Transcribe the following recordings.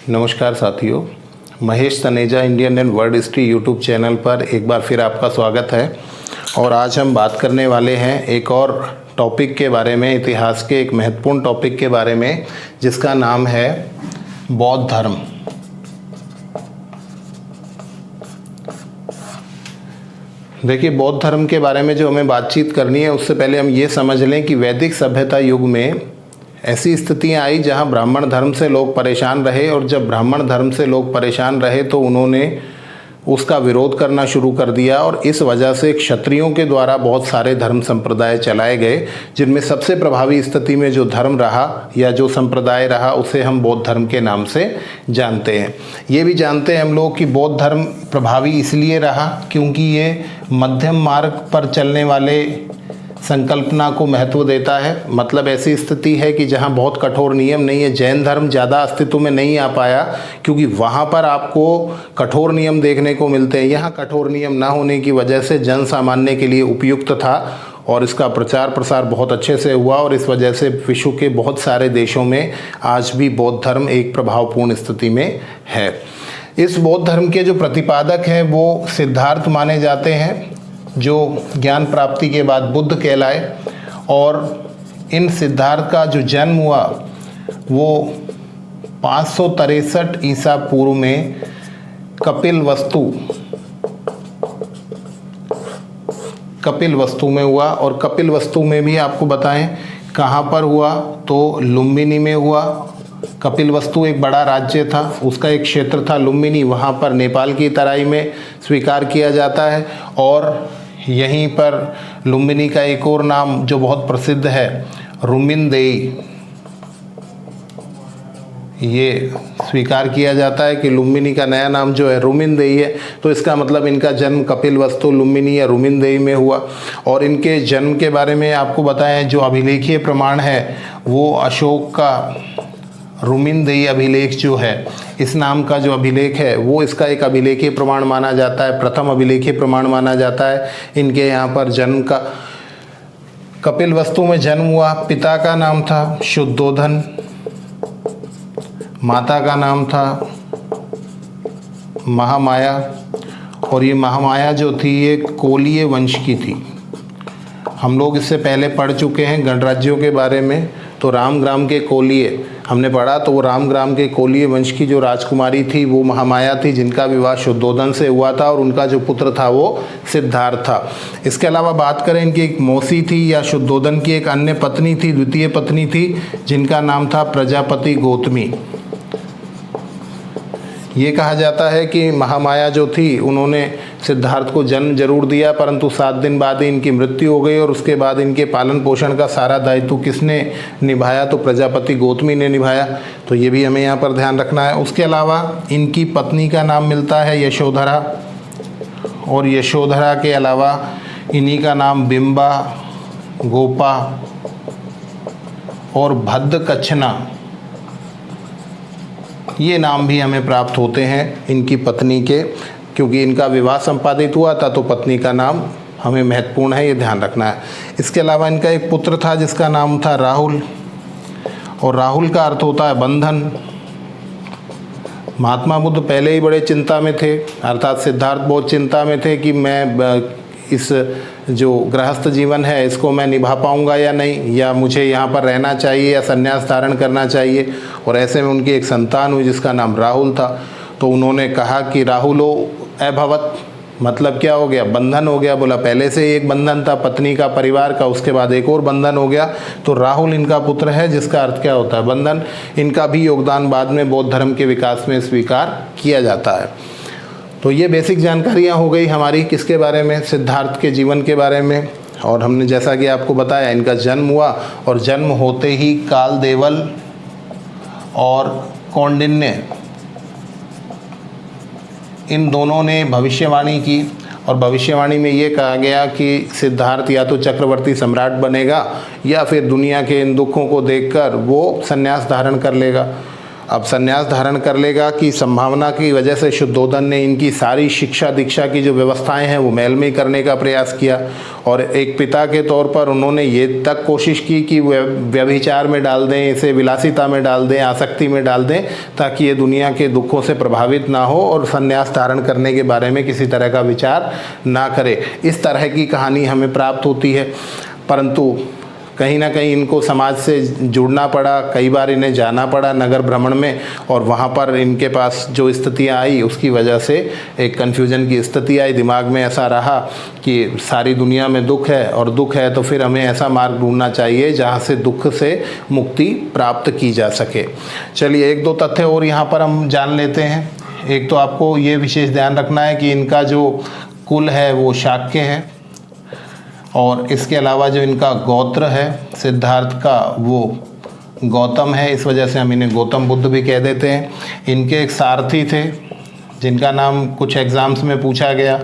नमस्कार साथियों, Mahesh Taneja Indian and world history YouTube channel पर एक बार फिर आपका स्वागत है। और आज हम बात करने वाले हैं एक और टॉपिक के बारे में, इतिहास के एक महत्वपूर्ण टॉपिक के बारे में, जिसका नाम है बौद्ध धर्म। देखिए, बौद्ध धर्म के बारे में जो हमें बातचीत करनी है उससे पहले हम ये समझ लें कि वैदिक सभ्यता युग में ऐसी स्थितियां आई जहां ब्राह्मण धर्म से लोग परेशान रहे, और जब ब्राह्मण धर्म से लोग परेशान रहे तो उन्होंने उसका विरोध करना शुरू कर दिया, और इस वजह से क्षत्रियों के द्वारा बहुत सारे धर्म संप्रदाय चलाए गए, जिनमें सबसे प्रभावी स्थिति में जो धर्म रहा या जो संप्रदाय रहा उसे हम बौद्ध धर्म के नाम से जानते हैं। ये भी जानते हैं हम लोग कि बौद्ध धर्म प्रभावी इसलिए रहा क्योंकि ये मध्यम मार्ग पर चलने वाले संकल्पना को महत्व देता है। मतलब ऐसी स्थिति है कि जहाँ बहुत कठोर नियम नहीं है। जैन धर्म ज़्यादा अस्तित्व में नहीं आ पाया क्योंकि वहाँ पर आपको कठोर नियम देखने को मिलते हैं। यहाँ कठोर नियम ना होने की वजह से जन सामान्य के लिए उपयुक्त था और इसका प्रचार प्रसार बहुत अच्छे से हुआ, और इस वजह से विश्व के बहुत सारे देशों में आज भी बौद्ध धर्म एक प्रभावपूर्ण स्थिति में है। इस बौद्ध धर्म के जो प्रतिपादक हैं वो सिद्धार्थ माने जाते हैं, जो ज्ञान प्राप्ति के बाद बुद्ध कहलाए। और इन सिद्धार्थ का जो जन्म हुआ वो 563 ईसा पूर्व में कपिलवस्तु में हुआ। और कपिलवस्तु में भी आपको बताएं कहाँ पर हुआ, तो लुम्बिनी में हुआ। कपिलवस्तु एक बड़ा राज्य था, उसका एक क्षेत्र था लुम्बिनी, वहाँ पर नेपाल की तराई में स्वीकार किया जाता है। और यहीं पर लुम्बिनी का एक और नाम जो बहुत प्रसिद्ध है, रुमिनदेई, ये स्वीकार किया जाता है कि लुम्बिनी का नया नाम जो है रुमिनदेई है। तो इसका मतलब इनका जन्म कपिलवस्तु लुम्बिनी या रुमिनदेई में हुआ। और इनके जन्म के बारे में आपको बताएं, जो अभिलेखीय प्रमाण है वो अशोक का रुमिनदेई अभिलेख जो है, इस नाम का जो अभिलेख है वो इसका एक अभिलेखीय प्रमाण माना जाता है, प्रथम अभिलेखीय प्रमाण माना जाता है इनके यहाँ पर जन्म का। कपिलवस्तु में जन्म हुआ। पिता का नाम था शुद्धोधन, माता का नाम था महामाया, और ये महामाया जो थी ये कोलीय वंश की थी। हम लोग इससे पहले पढ़ चुके हैं गणराज्यों के बारे में। तो रामग्राम के कोलीय हमने पढ़ा, तो वो रामग्राम के कोलीय वंश की जो राजकुमारी थी वो महामाया थी, जिनका विवाह शुद्धोधन से हुआ था, और उनका जो पुत्र था वो सिद्धार्थ था। इसके अलावा बात करें, इनकी एक मौसी थी या शुद्धोधन की एक अन्य पत्नी थी, द्वितीय पत्नी थी, जिनका नाम था प्रजापति गौतमी। ये कहा जाता है कि महामाया जो थी उन्होंने सिद्धार्थ को जन्म जरूर दिया, परंतु 7 दिन बाद ही इनकी मृत्यु हो गई, और उसके बाद इनके पालन पोषण का सारा दायित्व किसने निभाया, तो प्रजापति गौतमी ने निभाया। तो ये भी हमें यहाँ पर ध्यान रखना है। उसके अलावा इनकी पत्नी का नाम मिलता है यशोधरा, और यशोधरा के अलावा इन्हीं का नाम बिंबा, गोपा और भद्दकच्छना, ये नाम भी हमें प्राप्त होते हैं इनकी पत्नी के, क्योंकि इनका विवाह संपादित हुआ था तो पत्नी का नाम हमें महत्वपूर्ण है, ये ध्यान रखना है। इसके अलावा इनका एक पुत्र था जिसका नाम था राहुल, और राहुल का अर्थ होता है बंधन। महात्मा बुद्ध पहले ही बड़े चिंता में थे, अर्थात सिद्धार्थ बहुत चिंता में थे कि मैं इस जो गृहस्थ जीवन है इसको मैं निभा पाऊंगा या नहीं, या मुझे यहाँ पर रहना चाहिए या संन्यास धारण करना चाहिए। और ऐसे में उनकी एक संतान हुई जिसका नाम राहुल था। तो उन्होंने कहा कि राहुलो अभवत, मतलब क्या हो गया, बंधन हो गया। बोला पहले से एक बंधन था पत्नी का, परिवार का, उसके बाद एक और बंधन हो गया। तो राहुल इनका पुत्र है, जिसका अर्थ क्या होता है, बंधन। इनका भी योगदान बाद में बौद्ध धर्म के विकास में स्वीकार किया जाता है। तो ये बेसिक जानकारियाँ हो गई हमारी किसके बारे में, सिद्धार्थ के जीवन के बारे में। और हमने जैसा कि आपको बताया इनका जन्म हुआ, और जन्म होते ही कालदेवल और कौंडिन्य, इन दोनों ने भविष्यवाणी की, और भविष्यवाणी में ये कहा गया कि सिद्धार्थ या तो चक्रवर्ती सम्राट बनेगा या फिर दुनिया के इन दुखों को देखकर वो संन्यास धारण कर लेगा। अब संन्यास धारण कर लेगा की संभावना की वजह से शुद्धोदन ने इनकी सारी शिक्षा दीक्षा की जो व्यवस्थाएं हैं वो मैल में करने का प्रयास किया, और एक पिता के तौर पर उन्होंने ये तक कोशिश की कि व्यभिचार में डाल दें, इसे विलासिता में डाल दें, आसक्ति में डाल दें, ताकि ये दुनिया के दुखों से प्रभावित ना हो और संन्यास धारण करने के बारे में किसी तरह का विचार ना करे। इस तरह की कहानी हमें प्राप्त होती है, परंतु कहीं ना कहीं इनको समाज से जुड़ना पड़ा, कई बार इन्हें जाना पड़ा नगर भ्रमण में, और वहाँ पर इनके पास जो स्थितियाँ आई उसकी वजह से एक कन्फ्यूजन की स्थिति आई, दिमाग में ऐसा रहा कि सारी दुनिया में दुख है, और दुख है तो फिर हमें ऐसा मार्ग ढूंढना चाहिए जहाँ से दुख से मुक्ति प्राप्त की जा सके। चलिए एक दो तथ्य और यहाँ पर हम जान लेते हैं। एक तो आपको ये विशेष ध्यान रखना है कि इनका जो कुल है वो शाक्य है, और इसके अलावा जो इनका गोत्र है सिद्धार्थ का वो गौतम है, इस वजह से हम इन्हें गौतम बुद्ध भी कह देते हैं। इनके एक सारथी थे जिनका नाम कुछ एग्ज़ाम्स में पूछा गया,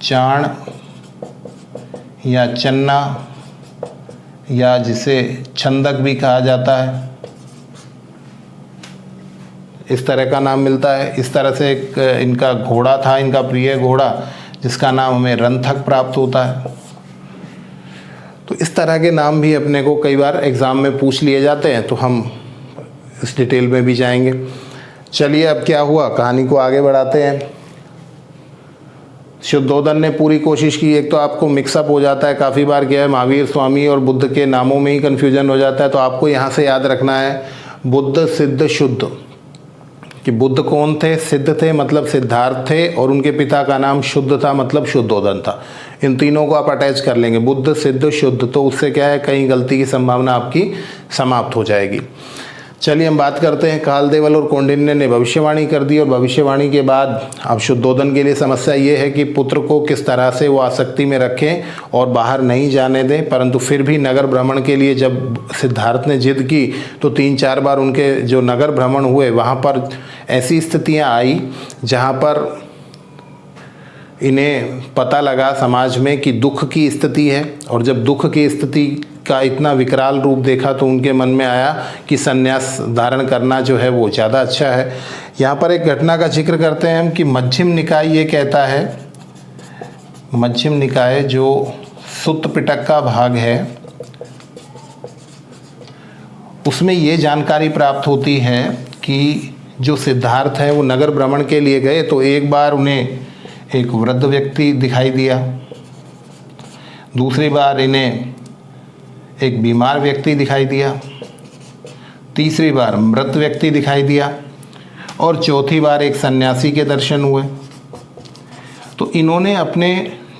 चाण या चन्ना, या जिसे छंदक भी कहा जाता है, इस तरह का नाम मिलता है। इस तरह से एक इनका घोड़ा था, इनका प्रिय घोड़ा, जिसका नाम हमें रंथक प्राप्त होता है। तो इस तरह के नाम भी अपने को कई बार एग्ज़ाम में पूछ लिए जाते हैं, तो हम इस डिटेल में भी जाएंगे। चलिए अब क्या हुआ, कहानी को आगे बढ़ाते हैं। शुद्धोदन ने पूरी कोशिश की, एक तो आपको मिक्सअप हो जाता है काफ़ी बार, क्या है महावीर स्वामी और बुद्ध के नामों में ही कन्फ्यूजन हो जाता है, तो आपको यहाँ से याद रखना है बुद्ध सिद्ध शुद्ध, कि बुद्ध कौन थे, सिद्ध थे मतलब सिद्धार्थ थे, और उनके पिता का नाम शुद्ध था मतलब शुद्धोदन था। इन तीनों को आप अटैच कर लेंगे, बुद्ध सिद्ध शुद्ध, तो उससे क्या है कहीं गलती की संभावना आपकी समाप्त हो जाएगी। चलिए हम बात करते हैं, कालदेवल और कौंडिन्य ने भविष्यवाणी कर दी, और भविष्यवाणी के बाद अब शुद्धोदन के लिए समस्या ये है कि पुत्र को किस तरह से वो आसक्ति में रखें और बाहर नहीं जाने दें। परंतु फिर भी नगर भ्रमण के लिए जब सिद्धार्थ ने जिद की तो 3-4 बार उनके जो नगर भ्रमण हुए वहाँ पर ऐसी स्थितियाँ आई जहाँ पर इन्हें पता लगा समाज में कि दुख की स्थिति है, और जब दुख की स्थिति का इतना विकराल रूप देखा तो उनके मन में आया कि संन्यास धारण करना जो है वो ज़्यादा अच्छा है। यहाँ पर एक घटना का जिक्र करते हैं हम कि मध्यम निकाय ये कहता है, मध्यम निकाय जो सुत्त पिटक का भाग है उसमें ये जानकारी प्राप्त होती है कि जो सिद्धार्थ है वो नगर भ्रमण के लिए गए तो एक बार उन्हें एक वृद्ध व्यक्ति दिखाई दिया, दूसरी बार इन्हें एक बीमार व्यक्ति दिखाई दिया, तीसरी बार मृत व्यक्ति दिखाई दिया, और चौथी बार एक सन्यासी के दर्शन हुए। तो इन्होंने अपने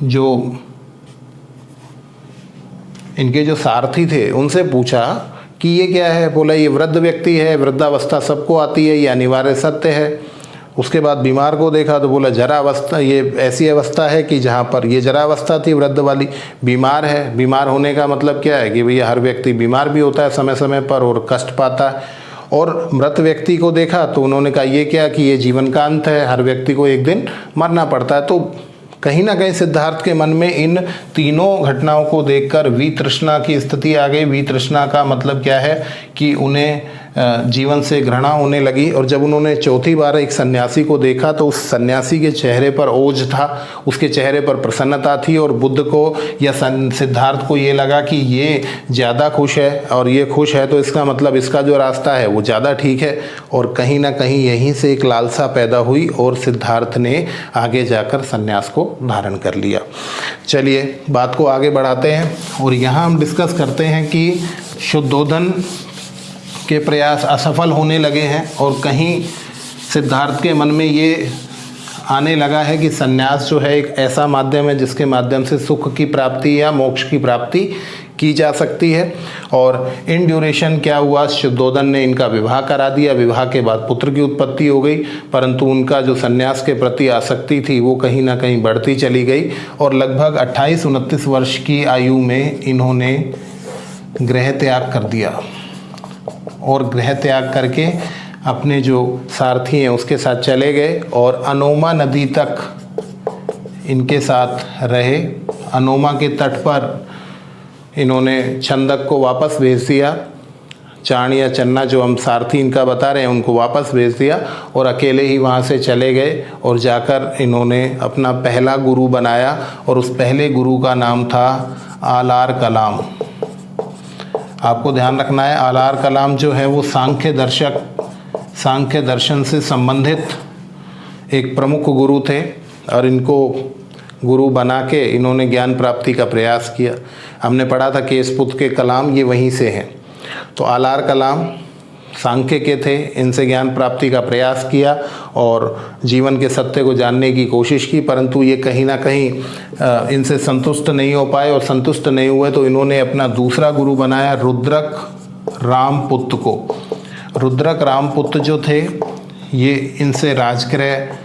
जो इनके जो सारथी थे उनसे पूछा कि ये क्या है, बोला ये वृद्ध व्यक्ति है, वृद्धावस्था सबको आती है, ये अनिवार्य सत्य है। उसके बाद बीमार को देखा तो बोला जरावस्था, ये ऐसी अवस्था है कि जहाँ पर ये जरावस्था थी वृद्ध वाली, बीमार है। बीमार होने का मतलब क्या है कि भैया हर व्यक्ति बीमार भी होता है समय समय पर और कष्ट पाता है। और मृत व्यक्ति को देखा तो उन्होंने कहा ये क्या कि ये जीवन का अंत है, हर व्यक्ति को एक दिन मरना पड़ता है। तो कहीं ना कहीं सिद्धार्थ के मन में इन तीनों घटनाओं को देखकर वितृष्णा की स्थिति आ गई। वितृष्णा का मतलब क्या है कि उन्हें जीवन से घृणा होने लगी, और जब उन्होंने चौथी बार एक सन्यासी को देखा तो उस सन्यासी के चेहरे पर ओज था, उसके चेहरे पर प्रसन्नता थी, और बुद्ध को या सिद्धार्थ को ये लगा कि ये ज़्यादा खुश है और ये खुश है तो इसका मतलब इसका जो रास्ता है वो ज़्यादा ठीक है। और कहीं ना कहीं यहीं से एक लालसा पैदा हुई और सिद्धार्थ ने आगे जाकर सन्यास को धारण कर लिया। चलिए बात को आगे बढ़ाते हैं, और यहाँ हम डिस्कस करते हैं कि शुद्धोदन के प्रयास असफल होने लगे हैं, और कहीं सिद्धार्थ के मन में ये आने लगा है कि सन्यास जो है एक ऐसा माध्यम है जिसके माध्यम से सुख की प्राप्ति या मोक्ष की प्राप्ति की जा सकती है। और इन ड्यूरेशन क्या हुआ, शुद्धोदन ने इनका विवाह करा दिया। विवाह के बाद पुत्र की उत्पत्ति हो गई, परंतु उनका जो सन्यास के प्रति आसक्ति थी वो कहीं ना कहीं बढ़ती चली गई, और लगभग 28-29 वर्ष की आयु में इन्होंने गृह त्याग कर दिया, और गृह त्याग करके अपने जो सारथी हैं उसके साथ चले गए और अनोमा नदी तक इनके साथ रहे। अनोमा के तट पर इन्होंने छंदक को वापस भेज दिया चाण या चन्ना जो हम सारथी इनका बता रहे हैं उनको वापस भेज दिया और अकेले ही वहाँ से चले गए और जाकर इन्होंने अपना पहला गुरु बनाया और उस पहले गुरु का नाम था आलार कलाम। आपको ध्यान रखना है, आलार कलाम जो है वो सांख्य दर्शन से संबंधित एक प्रमुख गुरु थे और इनको गुरु बना के इन्होंने ज्ञान प्राप्ति का प्रयास किया। हमने पढ़ा था केशपुत्र के कलाम ये वहीं से हैं। तो आलार कलाम सांख्य के थे, इनसे ज्ञान प्राप्ति का प्रयास किया और जीवन के सत्य को जानने की कोशिश की, परंतु ये कहीं ना कहीं इनसे संतुष्ट नहीं हो पाए और संतुष्ट नहीं हुए तो इन्होंने अपना दूसरा गुरु बनाया रुद्रक रामपुत्र को। रुद्रक रामपुत्र जो थे ये इनसे राजगृह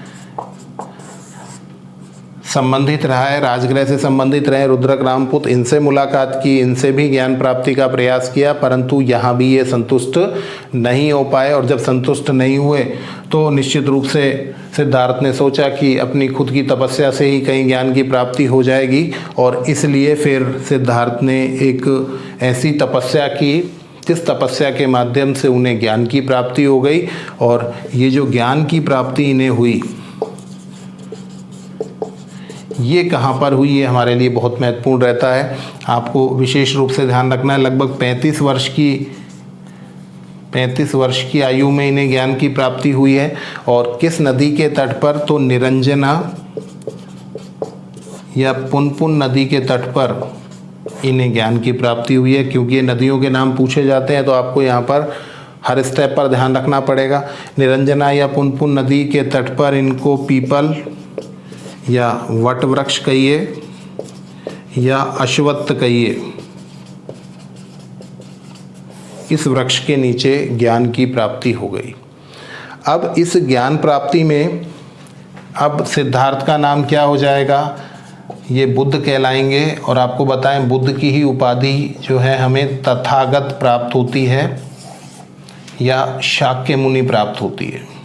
संबंधित रहा है, राजगृह से संबंधित रहे रुद्रक रामपुत्र, इनसे मुलाकात की, इनसे भी ज्ञान प्राप्ति का प्रयास किया, परंतु यहाँ भी ये संतुष्ट नहीं हो पाए। और जब संतुष्ट नहीं हुए तो निश्चित रूप से सिद्धार्थ ने सोचा कि अपनी खुद की तपस्या से ही कहीं ज्ञान की प्राप्ति हो जाएगी और इसलिए फिर सिद्धार्थ ने एक ऐसी तपस्या की जिस तपस्या के माध्यम से उन्हें ज्ञान की प्राप्ति हो गई। और ये जो ज्ञान की प्राप्ति इन्हें हुई ये कहाँ पर हुई, ये हमारे लिए बहुत महत्वपूर्ण रहता है। आपको विशेष रूप से ध्यान रखना है, लगभग 35 वर्ष की आयु में इन्हें ज्ञान की प्राप्ति हुई है। और किस नदी के तट पर, तो निरंजना या पुनपुन नदी के तट पर इन्हें ज्ञान की प्राप्ति हुई है। क्योंकि ये नदियों के नाम पूछे जाते हैं तो आपको यहाँ पर हर स्टेप पर ध्यान रखना पड़ेगा। निरंजना या पुनपुन नदी के तट पर इनको पीपल या वट वृक्ष कहिए या अश्वत्थ कहिए, इस वृक्ष के नीचे ज्ञान की प्राप्ति हो गई। अब इस ज्ञान प्राप्ति में अब सिद्धार्थ का नाम क्या हो जाएगा, ये बुद्ध कहलाएंगे। और आपको बताएं बुद्ध की ही उपाधि जो है हमें तथागत प्राप्त होती है या शाक्य मुनि प्राप्त होती है।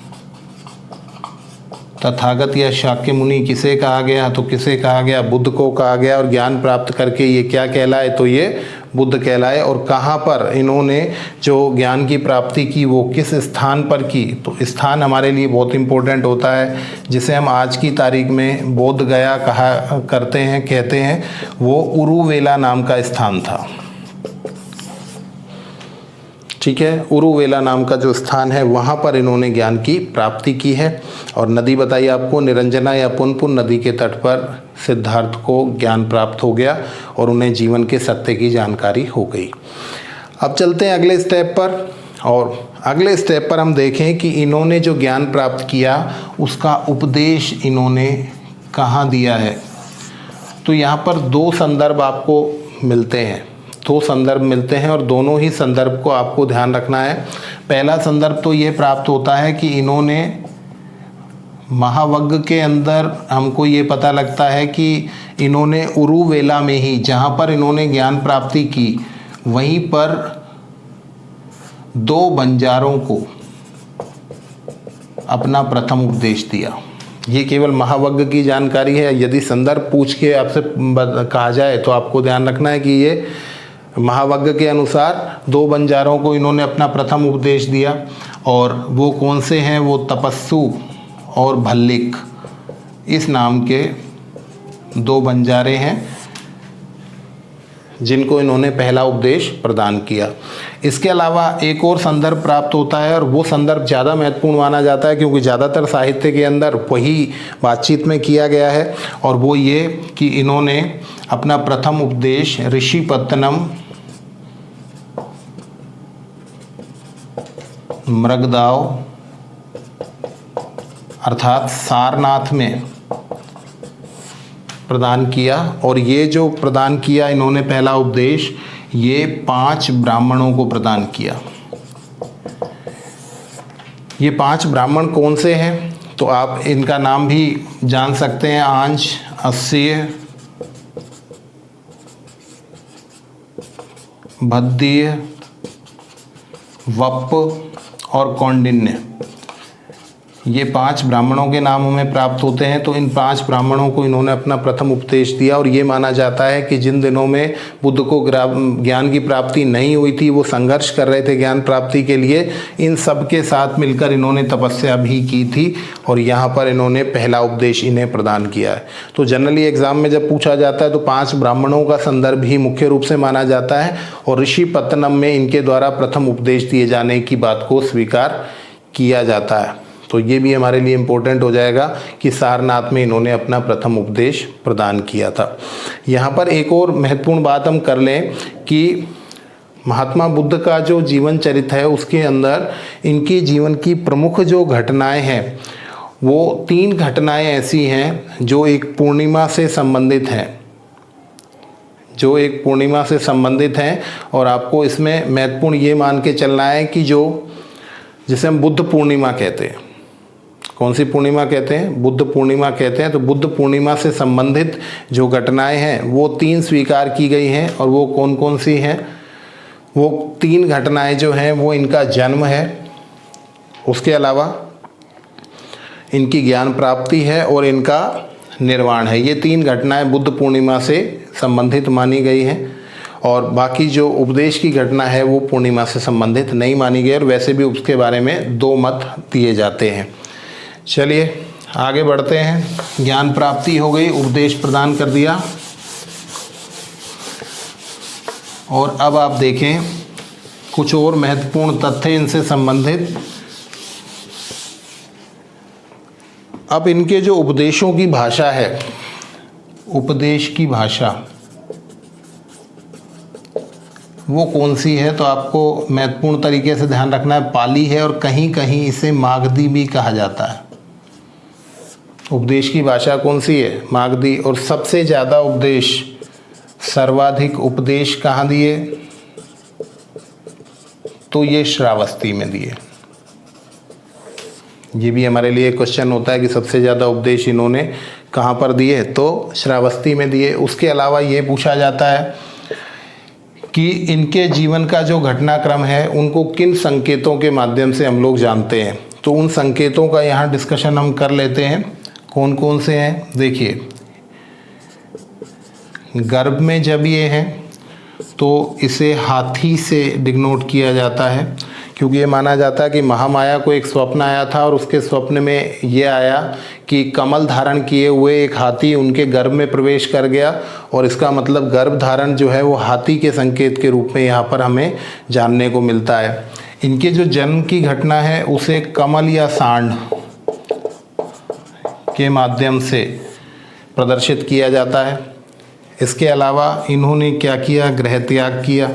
तथागत या शाक्य मुनि किसे कहा गया, तो किसे कहा गया, बुद्ध को कहा गया। और ज्ञान प्राप्त करके ये क्या कहलाए, तो ये बुद्ध कहलाए। और कहाँ पर इन्होंने जो ज्ञान की प्राप्ति की वो किस स्थान पर की, तो स्थान हमारे लिए बहुत इम्पोर्टेंट होता है, जिसे हम आज की तारीख में बोध गया कहते हैं, वो उरुवेला नाम का स्थान था। ठीक है, उरुवेला नाम का जो स्थान है वहाँ पर इन्होंने ज्ञान की प्राप्ति की है। और नदी बताइए आपको, निरंजना या पुनपुन नदी के तट पर सिद्धार्थ को ज्ञान प्राप्त हो गया और उन्हें जीवन के सत्य की जानकारी हो गई। अब चलते हैं अगले स्टेप पर, और अगले स्टेप पर हम देखें कि इन्होंने जो ज्ञान प्राप्त किया उसका उपदेश इन्होंने कहाँ दिया है। तो यहाँ पर दो संदर्भ आपको मिलते हैं, और दोनों ही संदर्भ को आपको ध्यान रखना है। पहला संदर्भ तो ये प्राप्त होता है कि इन्होंने महावग्ग के अंदर हमको ये पता लगता है कि इन्होंने उरुवेला में ही, जहाँ पर इन्होंने ज्ञान प्राप्ति की, वहीं पर 2 बंजारों को अपना प्रथम उपदेश दिया। ये केवल महावग्ग की जानकारी है। यदि संदर्भ पूछ के आपसे कहा जाए तो आपको ध्यान रखना है कि ये महावग्ग के अनुसार 2 बंजारों को इन्होंने अपना प्रथम उपदेश दिया। और वो कौन से हैं, वो तपस्सु और भल्लिक, इस नाम के 2 बंजारे हैं जिनको इन्होंने पहला उपदेश प्रदान किया। इसके अलावा एक और संदर्भ प्राप्त होता है, और वो संदर्भ ज़्यादा महत्वपूर्ण माना जाता है क्योंकि ज़्यादातर साहित्य के अंदर वही बातचीत में किया गया है। और वो ये कि इन्होंने अपना प्रथम उपदेश ऋषिपत्तनम, मृगदाव अर्थात सारनाथ में प्रदान किया। और ये जो प्रदान किया इन्होंने पहला उपदेश, ये 5 ब्राह्मणों को प्रदान किया। ये 5 ब्राह्मण कौन से हैं, तो आप इनका नाम भी जान सकते हैं, आंश, अस्स्य, भद्दीय, वप और कौंडिन्य। ये 5 ब्राह्मणों के नाम हमें प्राप्त होते हैं। तो इन 5 ब्राह्मणों को इन्होंने अपना प्रथम उपदेश दिया और ये माना जाता है कि जिन दिनों में बुद्ध को ज्ञान की प्राप्ति नहीं हुई थी, वो संघर्ष कर रहे थे ज्ञान प्राप्ति के लिए, इन सब के साथ मिलकर इन्होंने तपस्या भी की थी और यहाँ पर इन्होंने पहला उपदेश इन्हें प्रदान किया है। तो जनरली एग्जाम में जब पूछा जाता है तो 5 ब्राह्मणों का संदर्भ ही मुख्य रूप से माना जाता है और ऋषि पत्तनम में इनके द्वारा प्रथम उपदेश दिए जाने की बात को स्वीकार किया जाता है। तो ये भी हमारे लिए इम्पोर्टेंट हो जाएगा कि सारनाथ में इन्होंने अपना प्रथम उपदेश प्रदान किया था। यहाँ पर एक और महत्वपूर्ण बात हम कर लें कि महात्मा बुद्ध का जो जीवन चरित्र है उसके अंदर इनके जीवन की प्रमुख जो घटनाएं हैं वो 3 घटनाएं ऐसी हैं जो एक पूर्णिमा से संबंधित हैं, और आपको इसमें महत्वपूर्ण ये मान के चलना है कि जिसे हम बुद्ध पूर्णिमा कहते हैं, कौन सी पूर्णिमा कहते हैं? बुद्ध पूर्णिमा कहते हैं। तो बुद्ध पूर्णिमा से संबंधित जो घटनाएं हैं वो 3 स्वीकार की गई हैं और वो कौन कौन सी हैं? वो 3 घटनाएं जो हैं वो इनका जन्म है, उसके अलावा इनकी ज्ञान प्राप्ति है और इनका निर्वाण है। ये 3 घटनाएं बुद्ध पूर्णिमा से संबंधित मानी गई हैं और बाकी जो उपदेश की घटना है वो पूर्णिमा से संबंधित नहीं मानी गई और वैसे भी उसके बारे में 2 मत दिए जाते हैं। चलिए आगे बढ़ते हैं। ज्ञान प्राप्ति हो गई, उपदेश प्रदान कर दिया और अब आप देखें कुछ और महत्वपूर्ण तथ्य इनसे संबंधित। अब इनके जो उपदेशों की भाषा है, उपदेश की भाषा वो कौन सी है? तो आपको महत्वपूर्ण तरीके से ध्यान रखना है, पाली है और कहीं कहीं इसे मागधी भी कहा जाता है। उपदेश की भाषा कौन सी है? मागधी। और सबसे ज़्यादा उपदेश, सर्वाधिक उपदेश कहाँ दिए? तो ये श्रावस्ती में दिए। ये भी हमारे लिए क्वेश्चन होता है कि सबसे ज़्यादा उपदेश इन्होंने कहाँ पर दिए? तो श्रावस्ती में दिए। उसके अलावा ये पूछा जाता है कि इनके जीवन का जो घटनाक्रम है उनको किन संकेतों के माध्यम से हम लोग जानते हैं। तो उन संकेतों का यहाँ डिस्कशन हम कर लेते हैं। कौन कौन से हैं? देखिए, गर्भ में जब ये है तो इसे हाथी से डिनोट किया जाता है, क्योंकि ये माना जाता है कि महामाया को एक स्वप्न आया था और उसके स्वप्न में ये आया कि कमल धारण किए हुए एक हाथी उनके गर्भ में प्रवेश कर गया और इसका मतलब गर्भ धारण जो है वो हाथी के संकेत के रूप में यहाँ पर हमें जानने को मिलता है। इनके जो जन्म की घटना है उसे कमल या सांड के माध्यम से प्रदर्शित किया जाता है। इसके अलावा इन्होंने क्या किया? गृह त्याग किया,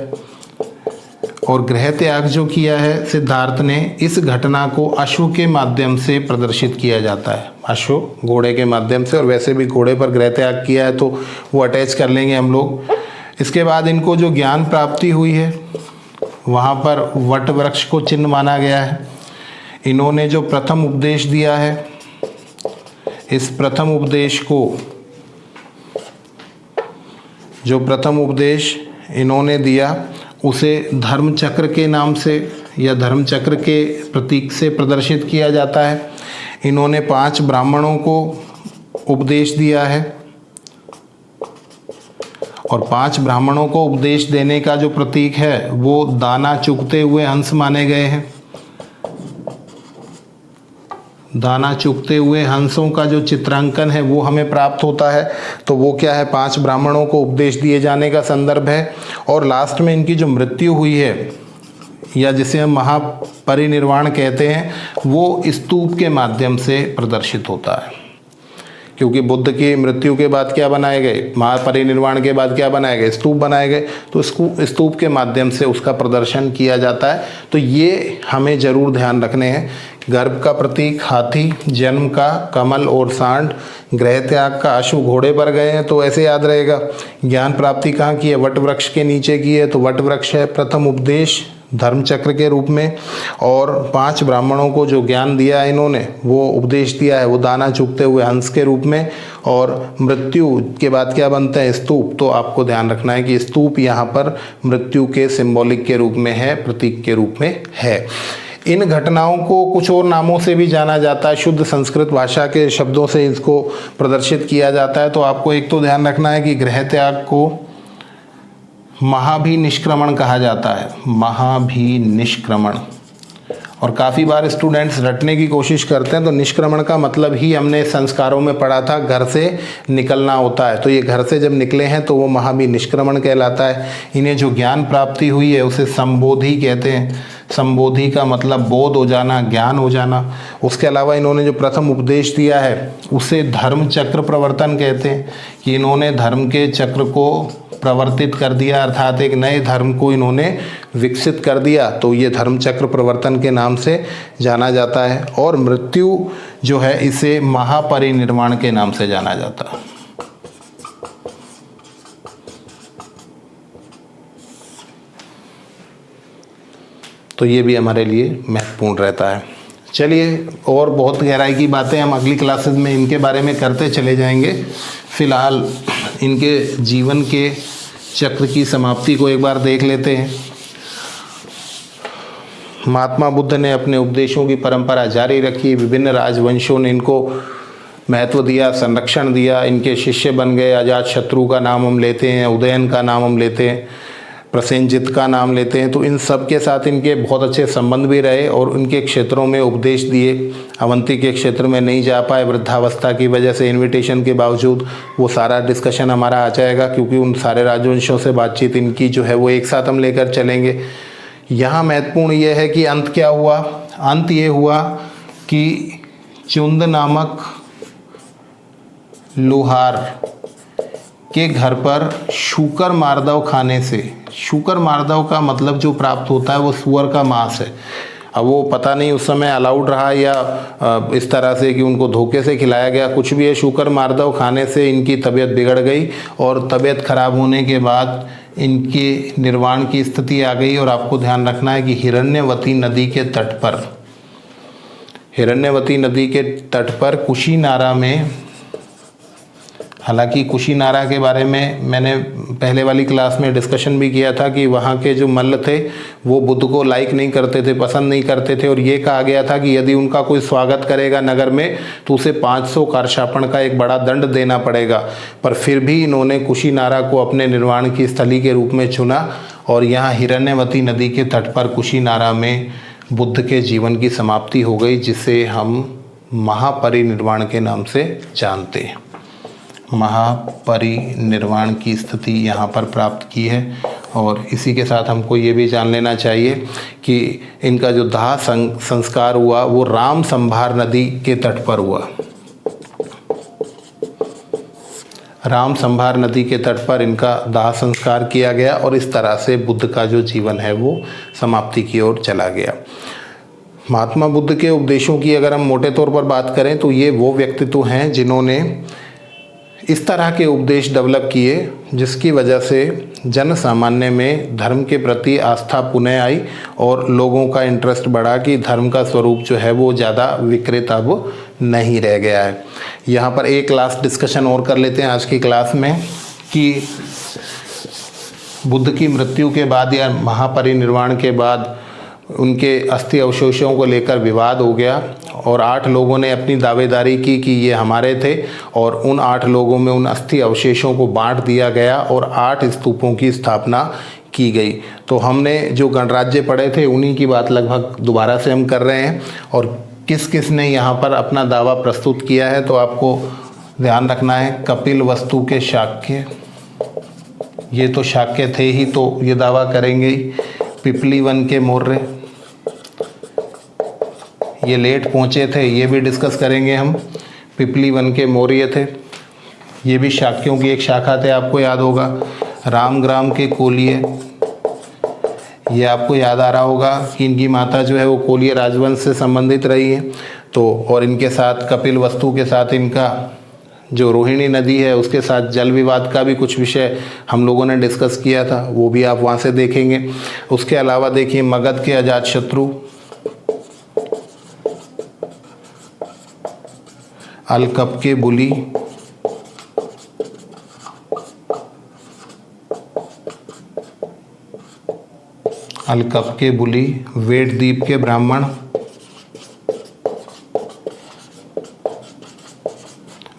और गृह त्याग जो किया है सिद्धार्थ ने, इस घटना को अश्व के माध्यम से प्रदर्शित किया जाता है। अश्व घोड़े के माध्यम से, और वैसे भी घोड़े पर गृह त्याग किया है तो वो अटैच कर लेंगे हम लोग। इसके बाद इनको जो ज्ञान प्राप्ति हुई है वहाँ पर वट वृक्ष को चिन्ह माना गया है। इन्होंने जो प्रथम उपदेश दिया है, इस प्रथम उपदेश को, जो प्रथम उपदेश इन्होंने दिया उसे धर्म चक्र के नाम से या धर्म चक्र के प्रतीक से प्रदर्शित किया जाता है। इन्होंने 5 ब्राह्मणों को उपदेश दिया है और 5 ब्राह्मणों को उपदेश देने का जो प्रतीक है वो दाना चुगते हुए हंस माने गए हैं। दाना चुगते हुए हंसों का जो चित्रांकन है वो हमें प्राप्त होता है। तो वो क्या है? 5 ब्राह्मणों को उपदेश दिए जाने का संदर्भ है। और लास्ट में इनकी जो मृत्यु हुई है या जिसे हम महापरिनिर्वाण कहते हैं वो स्तूप के माध्यम से प्रदर्शित होता है, क्योंकि बुद्ध की मृत्यु के बाद क्या बनाए गए? महापरिनिर्वाण के बाद क्या बनाए गए? स्तूप बनाए गए। तो स्तूप के माध्यम से उसका प्रदर्शन किया जाता है। तो ये हमें जरूर ध्यान रखने हैं। गर्भ का प्रतीक हाथी, जन्म का कमल और सांड, गृह त्याग का अश्व घोड़े पर गए हैं तो ऐसे याद रहेगा। ज्ञान प्राप्ति कहाँ की है? वट वृक्ष के नीचे की है, तो वट वृक्ष है। प्रथम उपदेश धर्म चक्र के रूप में, और 5 ब्राह्मणों को जो ज्ञान दिया है इन्होंने, वो उपदेश दिया है वो दाना चुगते हुए हंस के रूप में। और मृत्यु के बाद क्या बनता है? स्तूप। तो आपको ध्यान रखना है कि स्तूप यहाँ पर मृत्यु के सिंबॉलिक के रूप में है, प्रतीक के रूप में है। इन घटनाओं को कुछ और नामों से भी जाना जाता है, शुद्ध संस्कृत भाषा के शब्दों से इसको प्रदर्शित किया जाता है। तो आपको एक तो ध्यान रखना है कि गृह त्याग को महाभिनिष्क्रमण कहा जाता है, महाभिनिष्क्रमण। और काफ़ी बार स्टूडेंट्स रटने की कोशिश करते हैं, तो निष्क्रमण का मतलब ही हमने संस्कारों में पढ़ा था, घर से निकलना होता है। तो ये घर से जब निकले हैं तो वो महाभिनिष्क्रमण कहलाता है। इन्हें जो ज्ञान प्राप्ति हुई है उसे संबोधि कहते हैं। संबोधि का मतलब बोध हो जाना, ज्ञान हो जाना। उसके अलावा इन्होंने जो प्रथम उपदेश दिया है उसे धर्म चक्र प्रवर्तन कहते हैं, कि इन्होंने धर्म के चक्र को प्रवर्तित कर दिया, अर्थात एक नए धर्म को इन्होंने विकसित कर दिया। तो ये धर्म चक्र प्रवर्तन के नाम से जाना जाता है। और मृत्यु जो है इसे महापरिनिर्वाण के नाम से जाना जाता है। तो ये भी हमारे लिए महत्वपूर्ण रहता है। चलिए, और बहुत गहराई की बातें हम अगली क्लासेस में इनके बारे में करते चले जाएंगे। फिलहाल इनके जीवन के चक्र की समाप्ति को एक बार देख लेते हैं। महात्मा बुद्ध ने अपने उपदेशों की परंपरा जारी रखी, विभिन्न राजवंशों ने इनको महत्व दिया, संरक्षण दिया, इनके शिष्य बन गए। अजातशत्रु का नाम हम लेते हैं, उदयन का नाम हम लेते हैं, प्रसेनजित का नाम लेते हैं। तो इन सब के साथ इनके बहुत अच्छे संबंध भी रहे और उनके क्षेत्रों में उपदेश दिए। अवंती के क्षेत्र में नहीं जा पाए वृद्धावस्था की वजह से, इनविटेशन के बावजूद। वो सारा डिस्कशन हमारा आ जाएगा, क्योंकि उन सारे राजवंशों से बातचीत इनकी जो है वो एक साथ हम लेकर चलेंगे। यहाँ महत्वपूर्ण ये है कि अंत क्या हुआ। अंत ये हुआ कि चुंद नामक लोहार के घर पर शूकर मार्दव खाने से, शूकर मार्दव का मतलब जो प्राप्त होता है वो सूअर का मांस है। अब वो पता नहीं उस समय अलाउड रहा या इस तरह से कि उनको धोखे से खिलाया गया, कुछ भी है। शूकर मार्दव खाने से इनकी तबीयत बिगड़ गई और तबीयत खराब होने के बाद इनके निर्वाण की स्थिति आ गई। और आपको ध्यान रखना है कि हिरण्यवती नदी के तट पर, हिरण्यवती नदी के तट पर कुशीनारा में, हालांकि कुशीनारा के बारे में मैंने पहले वाली क्लास में डिस्कशन भी किया था कि वहाँ के जो मल्ल थे वो बुद्ध को लाइक नहीं करते थे, पसंद नहीं करते थे। और ये कहा गया था कि यदि उनका कोई स्वागत करेगा नगर में तो उसे 500 कारशापण का एक बड़ा दंड देना पड़ेगा। पर फिर भी इन्होंने कुशीनारा को अपने निर्वाण की स्थली के रूप में चुना और यहाँ हिरण्यवती नदी के तट पर कुशीनारा में बुद्ध के जीवन की समाप्ति हो गई, जिसे हम महापरिनिर्वाण के नाम से जानते हैं। महापरिनिर्वाण की स्थिति यहाँ पर प्राप्त की है। और इसी के साथ हमको ये भी जान लेना चाहिए कि इनका जो दाह संस्कार हुआ वो राम संभार नदी के तट पर हुआ। राम संभार नदी के तट पर इनका दाह संस्कार किया गया और इस तरह से बुद्ध का जो जीवन है वो समाप्ति की ओर चला गया। महात्मा बुद्ध के उपदेशों की अगर हम मोटे तौर पर बात करें तो ये वो व्यक्तित्व हैं जिन्होंने इस तरह के उपदेश डेवलप किए जिसकी वजह से जन सामान्य में धर्म के प्रति आस्था पुनः आई और लोगों का इंटरेस्ट बढ़ा कि धर्म का स्वरूप जो है वो ज़्यादा विकृत अब नहीं रह गया है। यहाँ पर एक लास्ट डिस्कशन और कर लेते हैं आज की क्लास में कि बुद्ध की मृत्यु के बाद या महापरिनिर्वाण के बाद उनके अस्थि अवशेषों को लेकर विवाद हो गया और 8 लोगों ने अपनी दावेदारी की कि ये हमारे थे और उन 8 लोगों में उन अस्थि अवशेषों को बांट दिया गया और 8 स्तूपों की स्थापना की गई। तो हमने जो गणराज्य पढ़े थे उन्हीं की बात लगभग दोबारा से हम कर रहे हैं और किस किस ने यहाँ पर अपना दावा प्रस्तुत किया है। तो आपको ध्यान रखना है, कपिल वस्तु के शाक्य, ये तो शाक्य थे ही तो ये दावा करेंगे ही। पिपली वन के मौर्य, ये लेट पहुँचे थे, ये भी डिस्कस करेंगे हम। पिपली वन के मौर्य थे, ये भी शाक्यों की एक शाखा थे, आपको याद होगा। रामग्राम के कोलिय, ये आपको याद आ रहा होगा कि इनकी माता जो है वो कोलिय राजवंश से संबंधित रही है। तो और इनके साथ कपिल वस्तु के साथ इनका जो रोहिणी नदी है उसके साथ जल विवाद का भी कुछ विषय हम लोगों ने डिस्कस किया था, वो भी आप वहाँ से देखेंगे। उसके अलावा देखिए मगध के अजातशत्रु, अलकप के बुली, अलकप के बुली, वेटद्वीप के ब्राह्मण,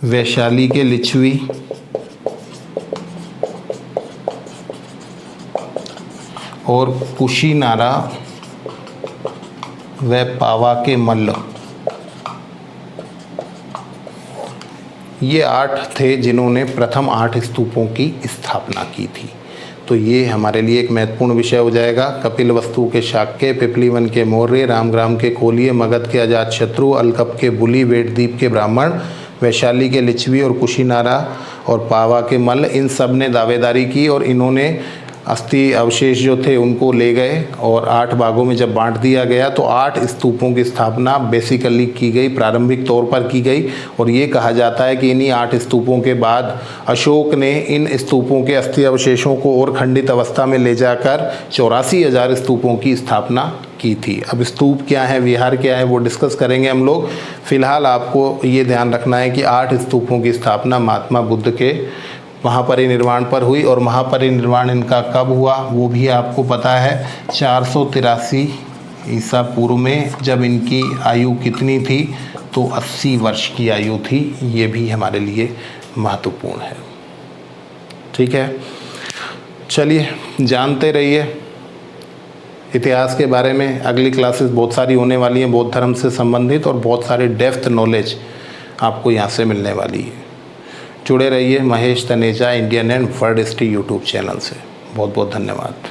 वैशाली के लिच्छवी, और कुशीनारा व पावा के मल्ल, ये 8 थे जिन्होंने प्रथम 8 स्तूपों की स्थापना की थी। तो ये हमारे लिए एक महत्वपूर्ण विषय हो जाएगा। कपिलवस्तु के शाक्य, पिपलीवन के मौर्य, रामग्राम के कोलिय, मगध के अजातशत्रु, अलकप के बुली, वेटद्वीप के ब्राह्मण, वैशाली के लिच्छवी और कुशीनारा और पावा के मल्ल, इन सब ने दावेदारी की और इन्होंने अस्थि अवशेष जो थे उनको ले गए और 8 भागों में जब बांट दिया गया तो 8 स्तूपों की स्थापना बेसिकली की गई, प्रारंभिक तौर पर की गई। और ये कहा जाता है कि इन्हीं 8 स्तूपों के बाद अशोक ने इन स्तूपों के अस्थि अवशेषों को और खंडित अवस्था में ले जाकर 84,000 स्तूपों की स्थापना की थी। अब स्तूप क्या है, विहार क्या है, वो डिस्कस करेंगे हम लोग। फिलहाल आपको ये ध्यान रखना है कि 8 स्तूपों की स्थापना महात्मा बुद्ध के महापरिनिर्वाण पर हुई और महापरिनिर्वाण इनका कब हुआ वो भी आपको पता है, 483 ईसा पूर्व में। जब इनकी आयु कितनी थी तो 80 वर्ष की आयु थी। ये भी हमारे लिए महत्वपूर्ण है। ठीक है, चलिए जानते रहिए इतिहास के बारे में। अगली क्लासेस बहुत सारी होने वाली हैं बौद्ध धर्म से संबंधित और बहुत सारे डेप्थ नॉलेज आपको यहाँ से मिलने वाली है। जुड़े रहिए Mahesh Taneja Indian and world history YouTube channel से। बहुत बहुत धन्यवाद।